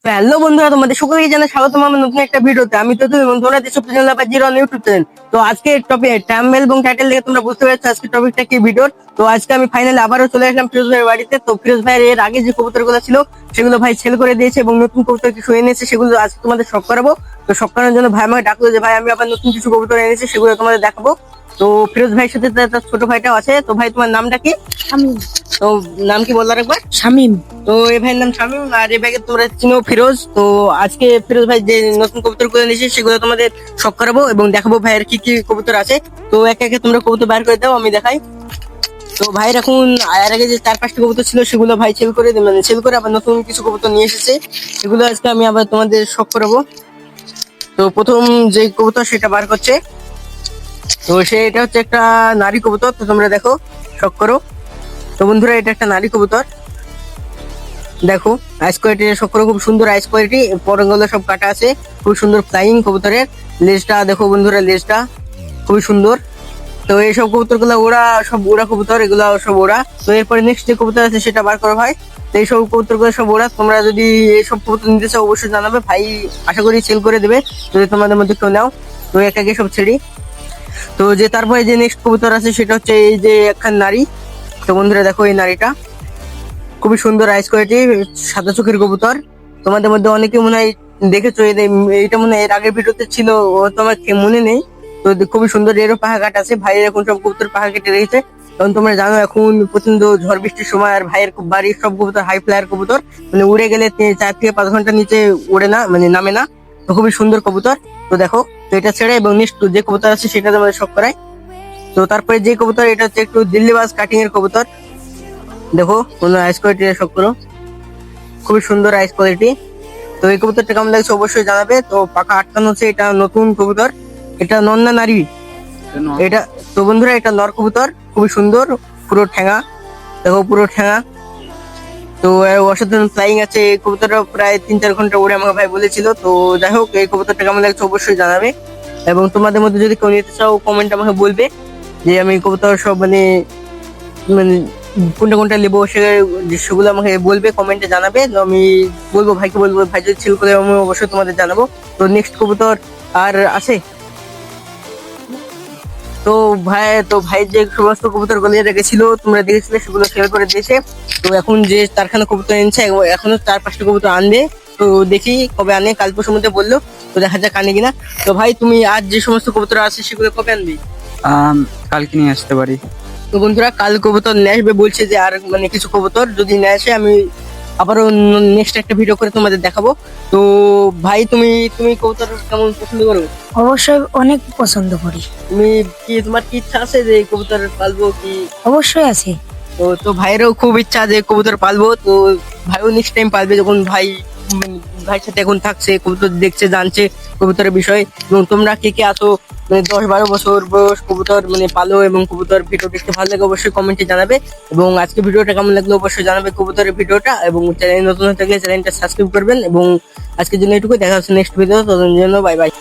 তো হ্যালো বন্ধুরা, তোমাদের সকলকে জানাই স্বাগতম আমার নতুন একটা ভিডিওতে। আমি তো তুমি তোমরা দেশপ্রিয় চ্যানেল বা জিরো ইউটিউব চ্যানেল। তো আজকে টপিক থাম্বনেল এবং টাইটেল দেখে তোমরা বুঝতে পেরেছো আজকে টপিকটা কি ভিডিওর। তো আজকে আমি ফাইনালি আবারও চলে আসলাম ফিরোজ ভাইয়ের বাড়িতে। তো ফিরোজ ভাইয়ের এর আগে যে কবুতরগুলো ছিল সেগুলো ভাই সেল করে দিয়েছে এবং নতুন কবুতর কিছু এনেছে, সেগুলো আজকে তোমাদের শখ করাবো। তো শখ করানোর জন্য ভাই আমাকে ডাকলো যে ভাই আমি আবার নতুন কিছু কবুতর এনেছি, সেগুলো তোমাদের দেখাবো। তো ফিরোজ ভাইয়ের সাথে তার ছোট ভাইটাও আছে। তো ভাই তোমার নামটা কি? শামিম। তো নাম কি বললার একবার? শামিম। তো এই ভাইয়ের নাম শামীম আর এই ভাইকে তোমরা চিনো ফিরোজ। তো আজকে ফিরোজ ভাই যে নতুন কবুতর গুলো নিয়েছে সেগুলো তোমাদের শখ করাবো এবং দেখাবো ভাইয়ের কি কি কবুতর আছে। তো একে একে তোমরা কবুতর বাইর করে দাও, আমি দেখাই। তো ভাইয়ের এখন এর আগে যে 4-5টি কবুতর ছিল সেগুলো ভাই সেল করে আবার নতুন কিছু কবুতর নিয়ে এসেছে, সেগুলো আজকে আমি আবার তোমাদের শখ করাবো। তো প্রথম যে কবুতর সেটা বার করছে, তো এটা হচ্ছে একটা নারী কবুতর। তো তোমরা দেখো, শখ করো। তো বন্ধুরা, এটা একটা নারী কবুতর। দেখো আইস কোয়ালিটি সবগুলো খুব সুন্দর আইস কোয়ালিটি, পরগুলো সব কাটা আছে, খুব সুন্দর ফ্লাইং কবুতরের। লেজটা দেখো বন্ধুরা, লেজটা খুবই সুন্দর। তো এইসব কবুতর গুলো ওরা কবুতর, এগুলা সব ওরা। তো এরপরে নেক্সট যে কবুতর আছে সেটা বার করো ভাই। তো এইসব কবুতর গুলো সব ওরা। তোমরা যদি এইসব কবুতর নিতে চাও অবশ্যই জানাবে, ভাই আশা করি সেল করে দেবে যদি তোমাদের মধ্যে কেউ নাও। তো একে সব ছেড়ি। তো যে তারপরে যে নেক্সট কবুতর আছে সেটা হচ্ছে এই যে একখান নারী। তো বন্ধুরা দেখো, এই নারীটা খুবই সুন্দর আইস কোয়ালিটি, সাদা চোখের কবুতর। তোমাদের মধ্যে অনেকে মনে হয় দেখেছো, এইটা মনে হয় এর আগের ভিডিওতে ছিল, ও তোমার মনে নেই। তো খুবই সুন্দর, এরও পাখা কাট আছে। ভাইয়ের এখন সব কবুতর পাখা কেটে রেখেছে, কারণ তোমরা জানো এখন প্রচন্ড ঝড় বৃষ্টির সময়, আর ভাইয়ের বাড়ির সব কবুতর হাই ফ্লায়ার কবুতর, মানে উড়ে গেলে 4 থেকে 5 ঘন্টা নিচে ওড়ে না, মানে নামে না। তো খুবই সুন্দর কবুতর। তো দেখো, তো এটা ছেড়ে এবং নেক্সট যে কবুতর আছে সেটা তোমাদের শখ করাই। তো তারপরে যে কবুতর, এটা হচ্ছে একটু দিল্লিবাজ কাটিং এর কবুতর। দেখো কোনো আইস কোয়ালিটি সব করো, খুবই সুন্দর আইস কোয়ালিটি। তো এই কবুতরটা কেমন লাগছে অবশ্যই জানাবে। তো পাখা আটকানো হচ্ছে, এটা নতুন কবুতর। এটা নর না নারী? এটা তো বন্ধুরা, এটা নর কবুতর, খুবই সুন্দর, পুরো ঠ্যাঙা। দেখো পুরো ঠ্যাঙা। তো অসাধারণ ফ্লাইং আছে এই কবুতরটা, প্রায় 3-4 ঘন্টা উড়ে আমাকে ভাই বলেছিল। তো যাই হোক, এই কবুতরটা কেমন লাগছে অবশ্যই জানাবে। এবং তোমাদের মধ্যে যদি কেউ নিতে চাও কমেন্ট আমাকে বলবে, যে আমি কবুতর সব মানে মানে কোনটা কোনটা নেবো সেগুলো আমাকে বলবে, কমেন্টে জানাবে। তো আমি বলবো, ভাইকে বলবো, ভাই যদি সেল করে আমি অবশ্যই তোমাদের জানাবো। তো নেক্সট কবুতর আর আছে। তো ভাই যে সমস্ত কবুতর গলিয়ে রেখেছিল তোমরা দেখেছিলে, সেগুলো সেল করে দিয়েছে। তো এখন যে চারখানা কবুতর এনেছে, এখনো 4-5টি কবুতর আনবে। তো দেখি কবে আনে, কাল পরশুর মধ্যে বললো। তো দেখা যাক আনে কিনা। তো ভাই তুমি আজ যে সমস্ত কবুতর আছে সেগুলো কবে আনবি? কালকে নিয়ে আসতে পারি। তো বন্ধুরা, কাল কবুতর নিয়ে আসবে বলছে, যে আর মানে কিছু কবুতর যদি নিয়ে আসে আমি আবারও নেক্সট একটা ভিডিও করে তোমাদের দেখাবো। তো ভাই তুমি তুমি কবুতর কেমন পছন্দ করো? অবশ্যই অনেক পছন্দ করি। তুমি কি, তোমার কি ইচ্ছা আছে যে কবুতর পালবো কি? অবশ্যই আছে। তো ভাইয়েরও খুব ইচ্ছা যে কবুতর পালবো। তো ভাইও নেক্সট টাইম পালবে, যখন ভাইয়ের সাথে এখন থাকছে, কবুতর দেখছে, জানছে কবুতরের বিষয়। এবং তোমরা কে কে আছো মানে 10-12 বছর বয়স কবুতর মানে পালো এবং কবুতর ভিডিও দেখতে ভালো লাগে অবশ্যই কমেন্টে জানাবে। এবং আজকে ভিডিওটা কেমন লাগলো অবশ্যই জানাবে কবুতরের ভিডিওটা। এবং চ্যানেল নতুন হয়ে থাকলে চ্যানেলটা সাবস্ক্রাইব করবেন। এবং আজকের জন্য এটুকু, দেখা হচ্ছে নেক্সট ভিডিও, ততদিনের জন্য বাই বাই।